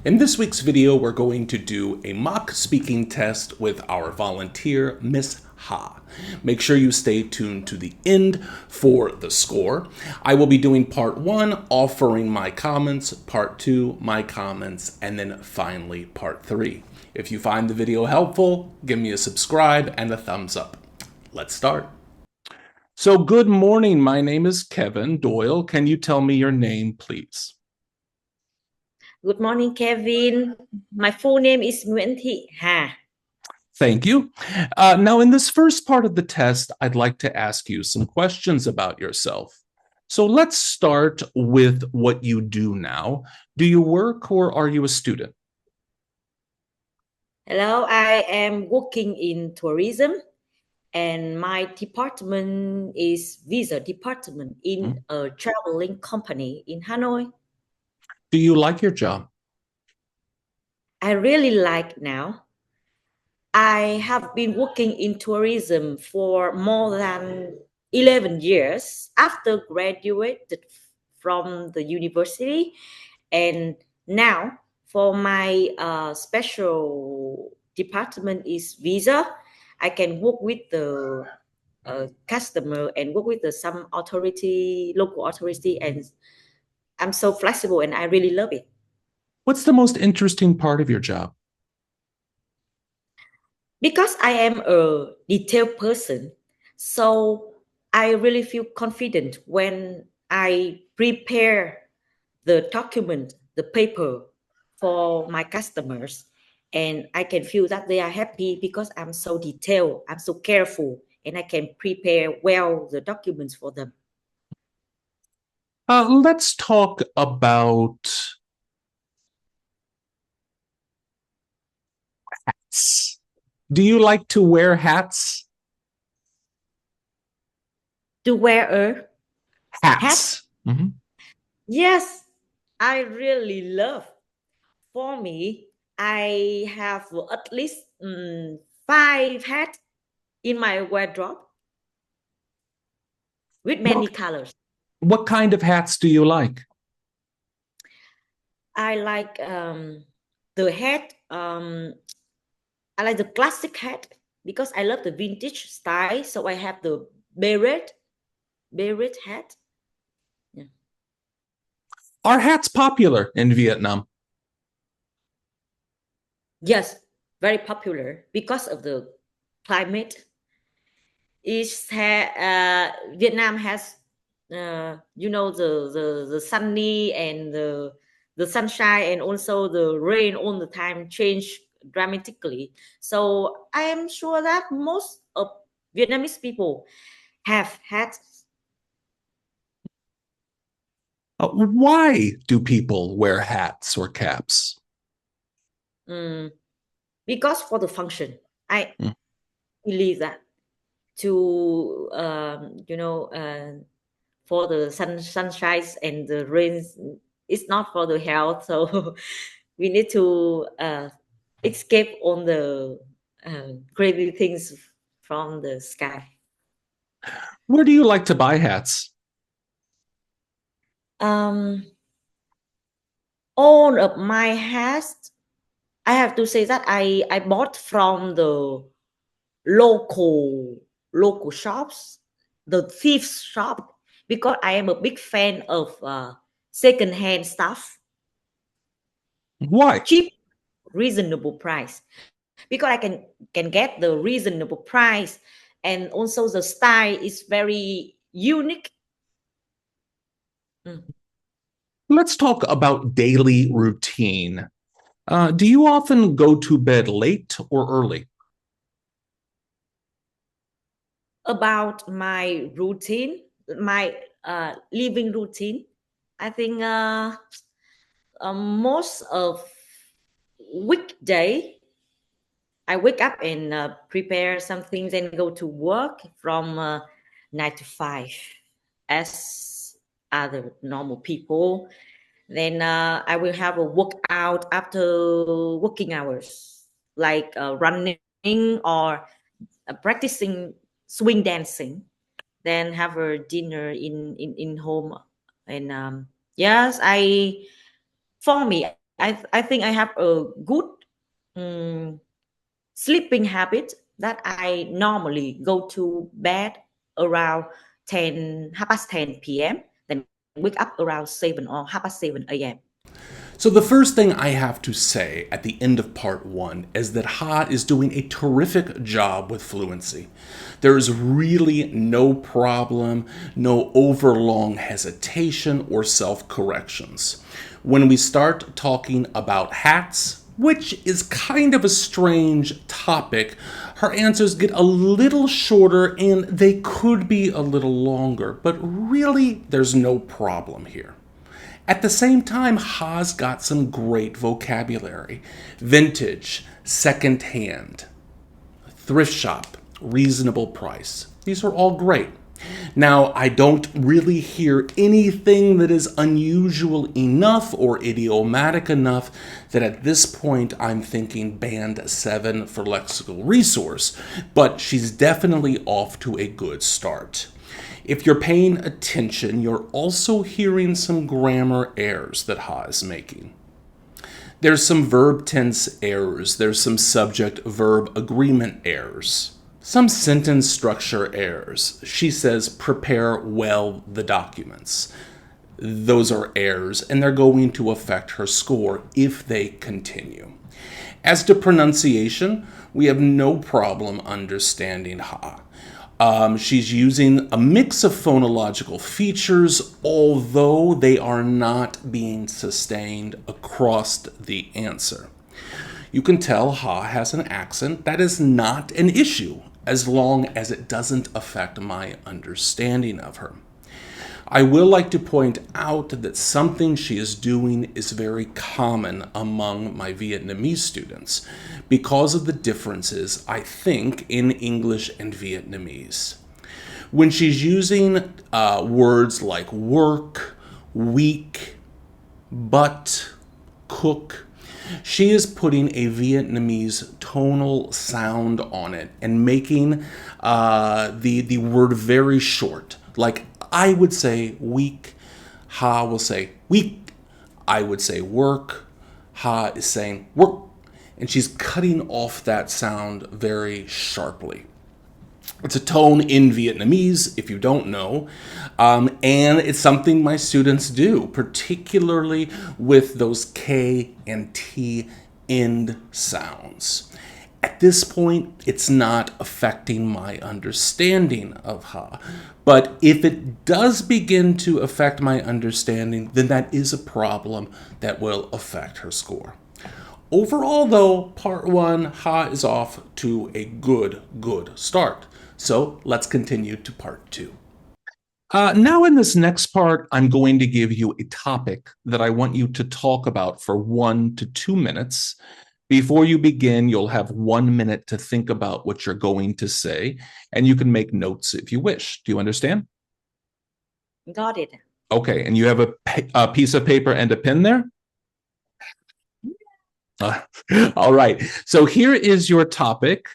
In this week's video, we're going to do a mock speaking test with our volunteer, Miss Ha. Make sure you stay tuned to the end for the score. I will be doing part 1, offering my comments, part 2, my comments, and then finally part 3. If you find the video helpful, give me a subscribe and a thumbs up. Let's start. So good morning. My name is Kevin Doyle. Can you tell me your name, please? Good morning, Kevin. My full name is KevinTeachesMe. Thank you. Now, in this first part of the test, I'd like to ask you some questions about yourself. So let's start with what you do now. Do you work or are you a student? Hello, I am working in tourism, and my department is visa department in a traveling company in Hanoi. Do you like your job? I really like now. I have been working in tourism for more than 11 years after graduated from the university, and now for my special department is visa. I can work with the customer and work with some authority, local authority, and I'm so flexible and I really love it. What's the most interesting part of your job? Because I am a detailed person, so I really feel confident when I prepare the document, the paper for my customers, and I can feel that they are happy because I'm so detailed, I'm so careful, and I can prepare well the documents for them. Let's talk about hats. Do you like to wear hats? To wear a hat? Hats. Yes, I really love. For me, I have at least 5 hats in my wardrobe with many What, colors. what kind of hats do you like? I like the hat. I like the classic hat because I love the vintage style. So I have the beret hat. Yeah. Are hats popular in Vietnam? Yes, very popular because of the climate. Vietnam has, the sunny and the sunshine and also the rain all the time change dramatically. So I am sure that most of Vietnamese people have hats. Why do people wear hats or caps? Because for the function, I Mm. believe that to for the sunshine and the rains, it's not for the health. So we need to escape on the crazy things from the sky. Where do you like to buy hats? um all of my hats, I have to say that I bought from the local shops, the thrift shop, because I am a big fan of second-hand stuff, Why? cheap, reasonable price. Because I can get the reasonable price, and also the style is very unique. Let's talk about daily routine. Do you often go to bed late or early? About my routine, my living routine, I think most of weekday I wake up and prepare some things and go to work from 9 to 5 as other normal people. Then I will have a workout after working hours, like running or practicing swing dancing. Then have a dinner in home. And yes, for me, I think I have a good um, sleeping habit that I normally go to bed around 10 p.m. then wake up around 7 or 7 a.m. So, the first thing I have to say at the end of part one is that Ha is doing a terrific job with fluency. There is really no problem, no overlong hesitation or self corrections. When we start talking about hats, which is kind of a strange topic, her answers get a little shorter and they could be a little longer, but really, there's no problem here. At the same time, Ha's got some great vocabulary: vintage, secondhand, thrift shop, reasonable price. These are all great. Now, I don't really hear anything that is unusual enough or idiomatic enough that at this point I'm thinking band 7 for lexical resource, but she's definitely off to a good start. If you're paying attention, you're also hearing some grammar errors that Ha is making. There's some verb tense errors, there's some subject verb agreement errors, some sentence structure errors. She says, prepare well the documents. Those are errors, and they're going to affect her score if they continue. As to pronunciation, we have no problem understanding Ha. She's using a mix of phonological features, although they are not being sustained across the answer. You can tell Ha has an accent. That is not an issue, as long as it doesn't affect my understanding of her. I will like to point out that something she is doing is very common among my Vietnamese students because of the differences, I think, in English and Vietnamese. When she's using words like work, week, but, cook, she is putting a Vietnamese tonal sound on it and making the word very short. Like I would say week, Ha will say week. I would say work, Ha is saying work. And she's cutting off that sound very sharply. It's a tone in Vietnamese, if you don't know, and it's something my students do, particularly with those K and T end sounds. At this point, it's not affecting my understanding of Ha. But if it does begin to affect my understanding, then that is a problem that will affect her score. Overall, though, part one, Ha is off to a good start. So let's continue to part two. Now, in this next part, I'm going to give you a topic that I want you to talk about for 1 to 2 minutes. Before you begin, you'll have 1 minute to think about what you're going to say, and you can make notes if you wish. Do you understand? Got it. Okay, and you have a piece of paper and a pen there? All right. So here is your topic.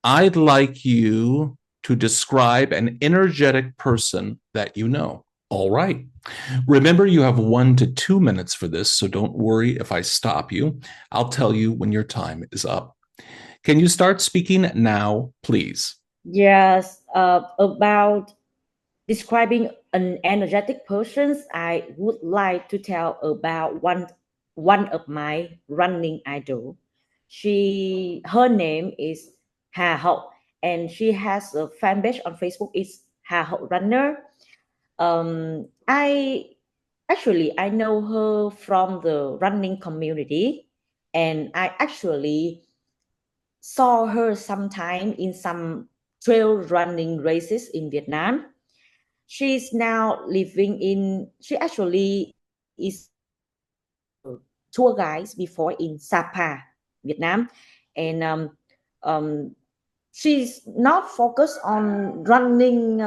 I'd like you to describe an energetic person that you know. All right. Remember, you have 1 to 2 minutes for this, so don't worry if I stop you. I'll tell you when your time is up. Can you start speaking now, please? Yes, about describing an energetic person, I would like to tell about one of my running idol. Her name is Hà Hậu, and she has a fan page on Facebook. It's Hà Hậu Runner. I know her from the running community, and I actually saw her sometime in some trail running races in Vietnam. She's now living in, she actually is tour guides before in Sapa, Vietnam. And um, she's not focused on running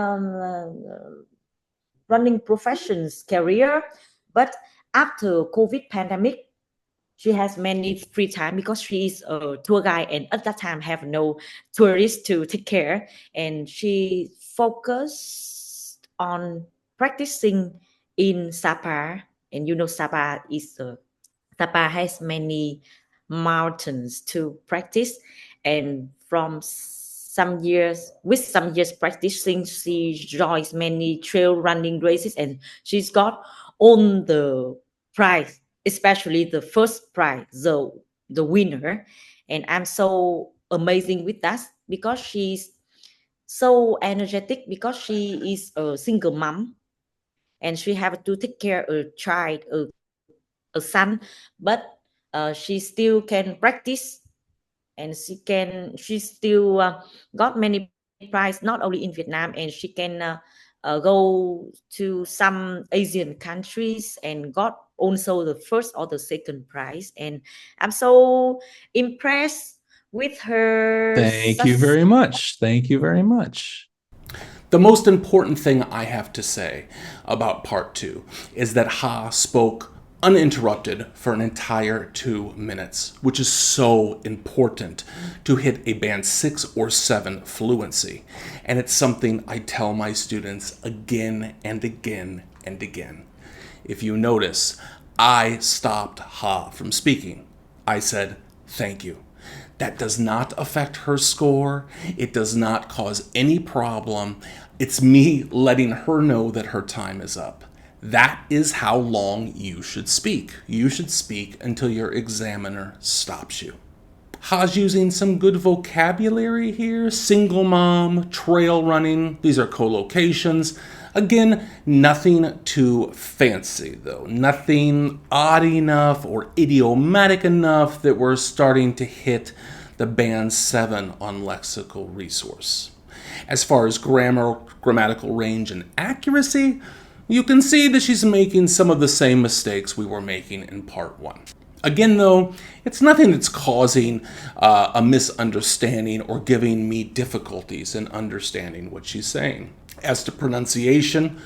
professions career, but after COVID pandemic, she has many free time because she is a tour guide and at that time have no tourists to take care, and she focused on practicing in Sapa. And you know Sapa is Tapa has many mountains to practice, and from some years practicing, she joins many trail running races, and she's got all the prize, especially the first prize, the winner. And I'm so amazing with that because she's so energetic because she is a single mom and she have to take care of a child, a son, but she still can practice, and she still got many prize not only in Vietnam, and she can go to some Asian countries and got also the first or the second prize. And I'm so impressed with her Thank you very much. Thank you very much. The most important thing I have to say about part two is that Ha spoke uninterrupted for an entire 2 minutes, which is so important to hit a band 6 or 7 fluency. And it's something I tell my students again and again and again. If you notice, I stopped Ha from speaking. I said, thank you. That does not affect her score. It does not cause any problem. It's me letting her know that her time is up. That is how long you should speak. You should speak until your examiner stops you. Ha's using some good vocabulary here. Single mom, trail running, these are collocations. Again, nothing too fancy though. Nothing odd enough or idiomatic enough that we're starting to hit the band 7 on lexical resource. As far as grammatical range and accuracy, you can see that she's making some of the same mistakes we were making in part 1. Again, though, it's nothing that's causing a misunderstanding or giving me difficulties in understanding what she's saying. As to pronunciation,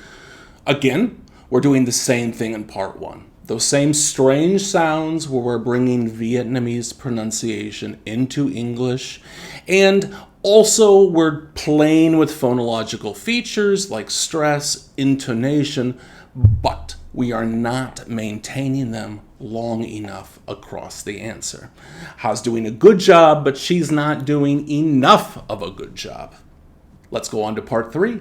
again, we're doing the same thing in part 1. Those same strange sounds where we're bringing Vietnamese pronunciation into English, and also we're playing with phonological features like stress, intonation, but we are not maintaining them long enough across the answer. Ha's doing a good job, but she's not doing enough of a good job. Let's go on to part 3.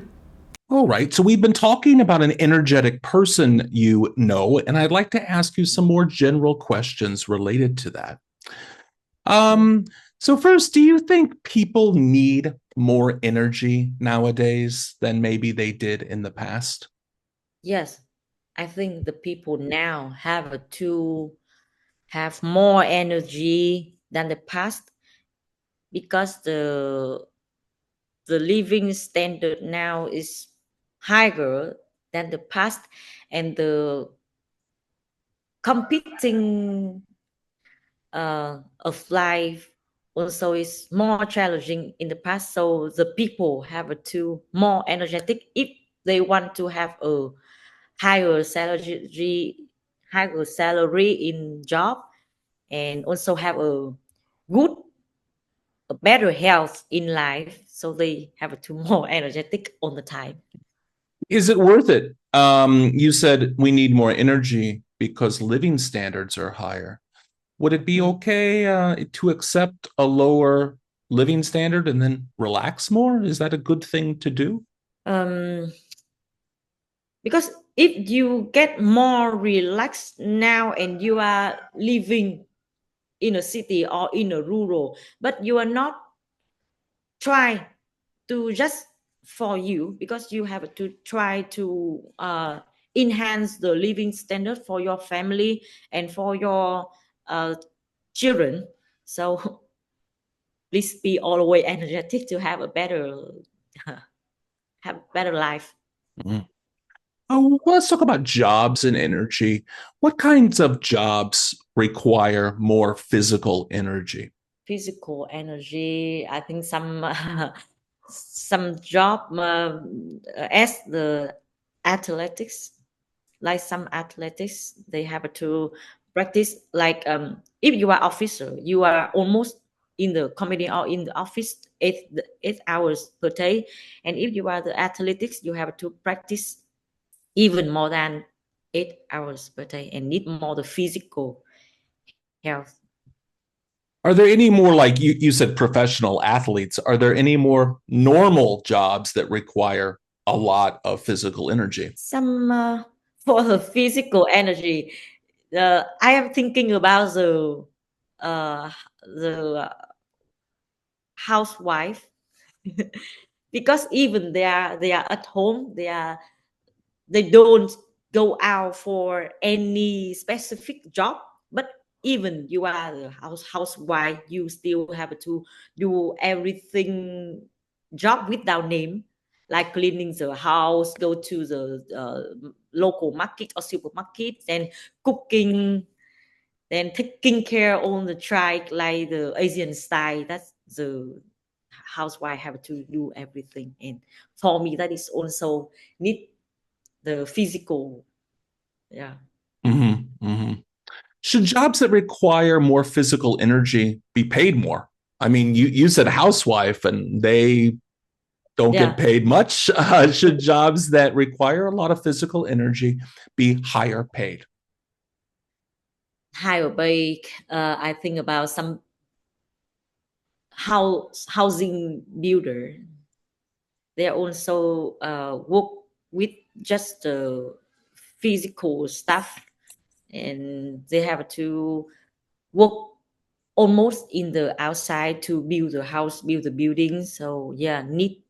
All right. So we've been talking about an energetic person you know, and I'd like to ask you some more general questions related to that. So first, do you think people need more energy nowadays than maybe they did in the past? Yes, I think the people now have to have more energy than the past because the living standard now is higher than the past, and the competing of life also is more challenging in the past. So the people have to more energetic if they want to have a higher salary in job, and also have good a better health in life, so they have to more energetic all the time. Is it worth it? You said we need more energy because living standards are higher. Would it be okay to accept a lower living standard and then relax more? Is that a good thing to do? um because if you get more relaxed now and you are living in a city or in a rural, but you are not try to just for you, because you have to try to enhance the living standard for your family and for your uh, children. So please be always energetic to have a better have better life. Mhm. Oh, well, let's talk about jobs and energy. What kinds of jobs require more physical energy? Physical energy, I think some some job as the athletics, like some athletics, they have to practice like if you are officer, you are almost in the company or in the office 8 hours per day, and if you are the athletics, you have to practice even more than 8 hours per day and need more the physical. health. Are there any more, like you said, professional athletes? Are there any more normal jobs that require a lot of physical energy? Some for the physical energy, I am thinking about uh, the housewife because even they are at home, they don't go out for any specific job, but even you are the housewife, you still have to do everything job without name, like cleaning the house, go to the local market or supermarket, and cooking, then taking care on the child like the Asian style. That's the housewife have to do everything, and for me that is also need the physical. Yeah. Should jobs that require more physical energy be paid more? I mean, you said housewife, and they don't Yeah. get paid much. Should jobs that require a lot of physical energy be higher paid? Higher pay. I think about some housing builder. They also work with just the physical stuff, and they have to work almost in the outside to build the house, build the building. So yeah, need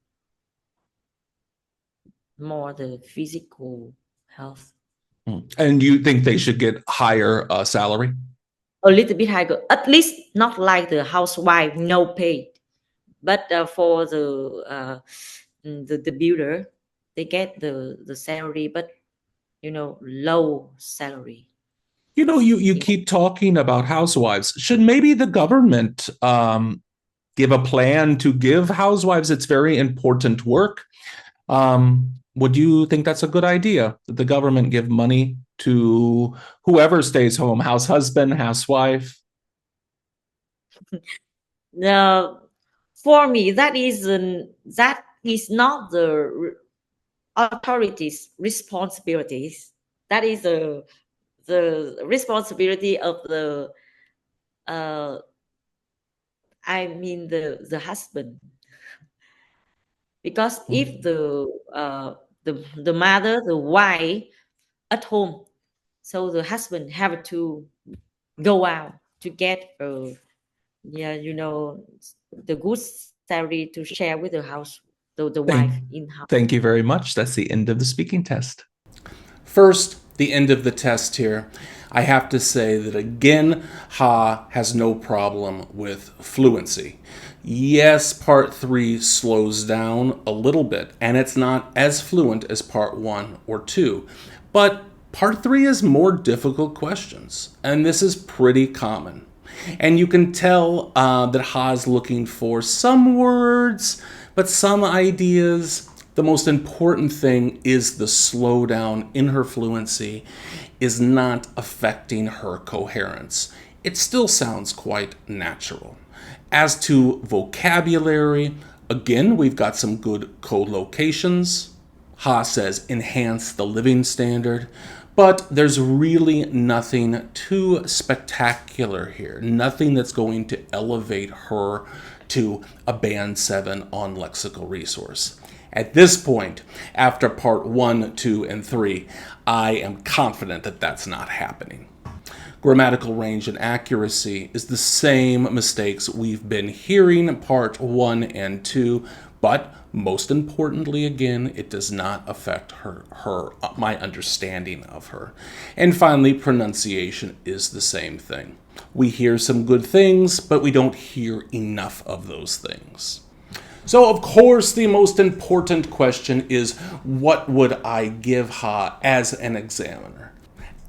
more the physical health. And you think they should get higher salary? A little bit higher, at least not like the housewife, no pay. But for the builder, they get the salary, but low salary. You keep talking about housewives. Should maybe the government give a plan to give housewives its very important work? Would you think that's a good idea, that the government give money to whoever stays home, house husband, housewife? Now, for me, that is not the authorities' responsibilities. That is the responsibility of the uh, I mean the husband. Because if the mother, the wife at home, so the husband have to go out to get the good salary to share with the house, the Thank, wife in house. thank you very much. That's the end of the speaking test. First, the end of the test here. I have to say that again, Ha has no problem with fluency. Yes, part 3 slows down a little bit, and it's not as fluent as part 1 or 2. But part 3 is more difficult questions, and this is pretty common. And you can tell that Ha is looking for some words, but some ideas. The most important thing is the slowdown in her fluency is not affecting her coherence. It still sounds quite natural. As to vocabulary, again, we've got some good collocations. Ha says enhance the living standard, but there's really nothing too spectacular here. Nothing that's going to elevate her to a band 7 on lexical resource. At this point, after part 1, 2, and 3, I am confident that that's not happening. Grammatical range and accuracy is the same mistakes we've been hearing in part 1 and 2, but most importantly, again, it does not affect my understanding of her. And finally, pronunciation is the same thing. We hear some good things, but we don't hear enough of those things. So, of course, the most important question is, what would I give Ha as an examiner?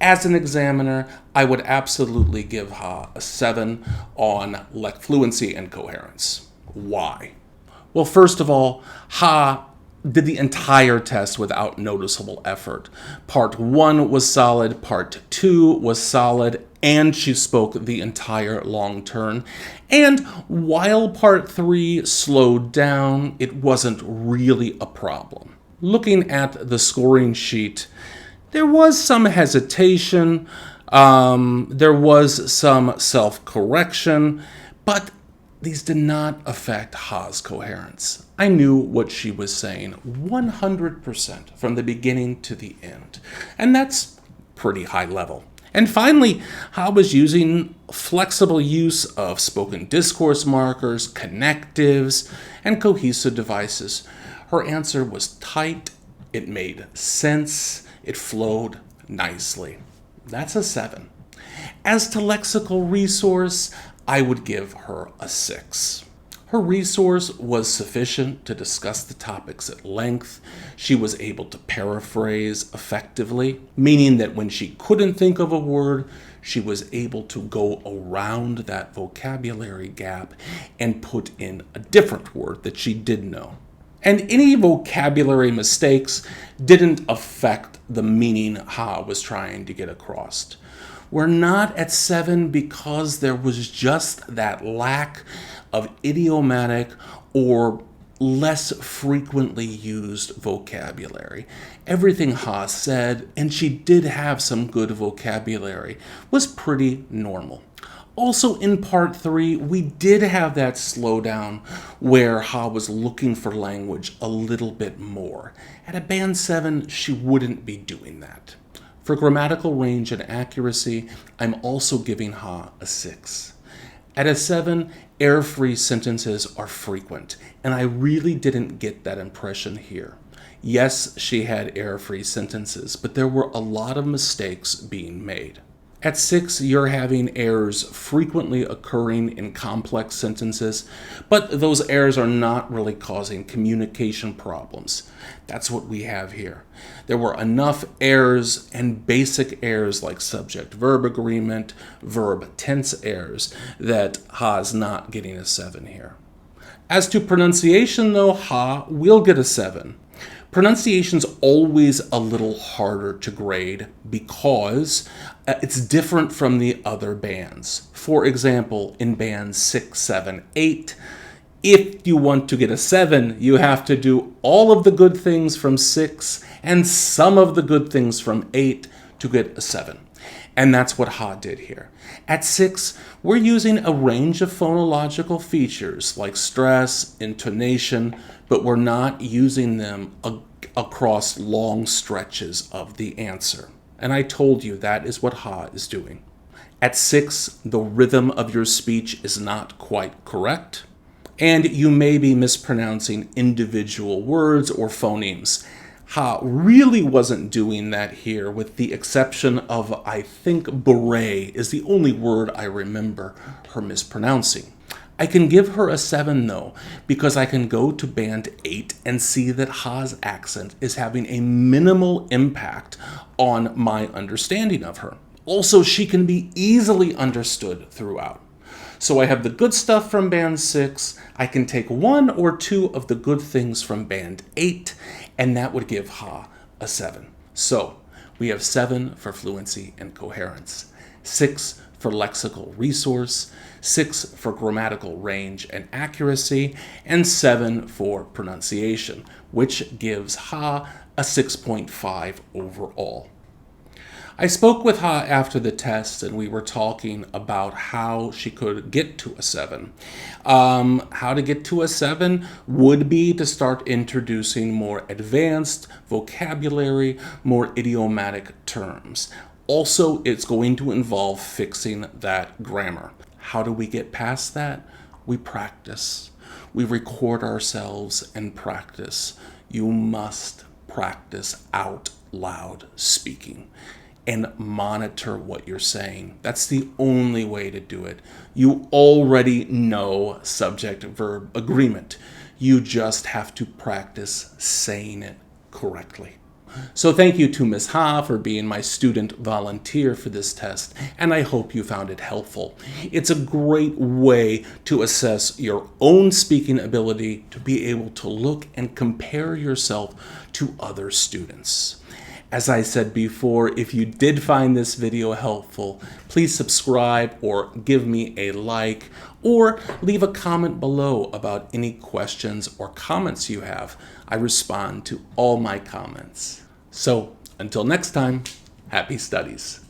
As an examiner, I would absolutely give Ha a 7 on fluency and coherence. Why? Well, first of all, Ha did the entire test without noticeable effort. Part 1 was solid, part 2 was solid, and she spoke the entire long turn. And while part 3 slowed down, it wasn't really a problem. Looking at the scoring sheet, there was some hesitation, There was some self-correction, but these did not affect Ha's coherence. I knew what she was saying 100% from the beginning to the end, and that's pretty high level. And finally, Ha was using flexible use of spoken discourse markers, connectives, and cohesive devices. Her answer was tight, it made sense, it flowed nicely. That's a 7. As to lexical resource, I would give her a 6. Her resource was sufficient to discuss the topics at length. She was able to paraphrase effectively, meaning that when she couldn't think of a word, she was able to go around that vocabulary gap and put in a different word that she did know. And any vocabulary mistakes didn't affect the meaning Ha was trying to get across. We're not at 7 because there was just that lack of idiomatic or less frequently used vocabulary. Everything Ha said, and she did have some good vocabulary, was pretty normal. Also in part 3, we did have that slowdown where Ha was looking for language a little bit more. At a band 7, she wouldn't be doing that. For grammatical range and accuracy, I'm also giving Ha a 6. At a 7, error-free sentences are frequent, and I really didn't get that impression here. Yes, she had error-free sentences, but there were a lot of mistakes being made. At 6, you're having errors frequently occurring in complex sentences, but those errors are not really causing communication problems. That's what we have here. There were enough errors and basic errors like subject-verb agreement, verb-tense errors that Ha's not getting a 7 here. As to pronunciation, though, Ha will get a 7. Pronunciation's always a little harder to grade because it's different from the other bands. For example, in bands 6, 7, 8, if you want to get a 7, you have to do all of the good things from 6 and some of the good things from 8 to get a 7. And that's what Ha did here. At 6, we're using a range of phonological features like stress, intonation, but we're not using them across long stretches of the answer. And I told you that is what Ha is doing. At 6, the rhythm of your speech is not quite correct, and you may be mispronouncing individual words or phonemes. Ha really wasn't doing that here, with the exception of, I think, beret is the only word I remember her mispronouncing. I can give her a 7, though, because I can go to band 8 and see that Ha's accent is having a minimal impact on my understanding of her. Also, she can be easily understood throughout. So I have the good stuff from band 6, I can take 1 or 2 of the good things from band 8, and that would give Ha a 7. So we have 7 for fluency and coherence, 6 for lexical resource, 6 for grammatical range and accuracy, and 7 for pronunciation, which gives Ha a 6.5 overall. I spoke with Ha after the test, and we were talking about how she could get to a 7. How to get to a 7 would be to start introducing more advanced vocabulary, more idiomatic terms. Also, it's going to involve fixing that grammar. How do we get past that? We practice. We record ourselves and practice. You must practice out loud speaking and monitor what you're saying. That's the only way to do it. You already know subject-verb agreement. You just have to practice saying it correctly. So thank you to Ms. Ha for being my student volunteer for this test, and I hope you found it helpful. It's a great way to assess your own speaking ability, to be able to look and compare yourself to other students. As I said before, if you did find this video helpful, please subscribe or give me a like, or leave a comment below about any questions or comments you have. I respond to all my comments. So until next time, happy studies.